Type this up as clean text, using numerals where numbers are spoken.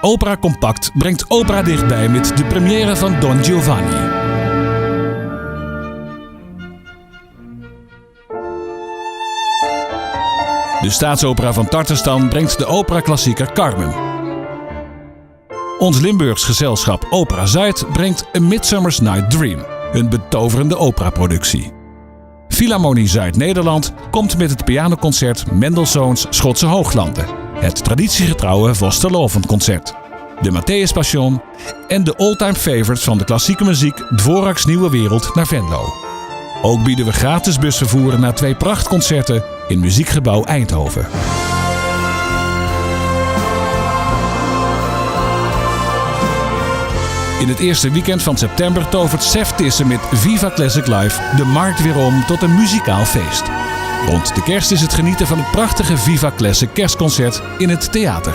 Opera Compact brengt opera dichtbij met de première van Don Giovanni. De Staatsopera van Tartarstan brengt de opera-klassieker Carmen. Ons Limburgs gezelschap Opera Zuid brengt A Midsummer's Night Dream, een betoverende operaproductie. Philharmonie Zuid-Nederland komt met het pianoconcert Mendelssohns Schotse Hooglanden, het traditiegetrouwe Vosterloven-concert, de Matthäus Passion en de all-time favorites van de klassieke muziek Dvorak's Nieuwe Wereld naar Venlo. Ook bieden we gratis busvervoer naar 2 prachtconcerten in Muziekgebouw Eindhoven. In het eerste weekend van september tovert Sef Tisse met Viva Classic Live de markt weer om tot een muzikaal feest. Rond de kerst is het genieten van het prachtige Viva Classic kerstconcert in het theater.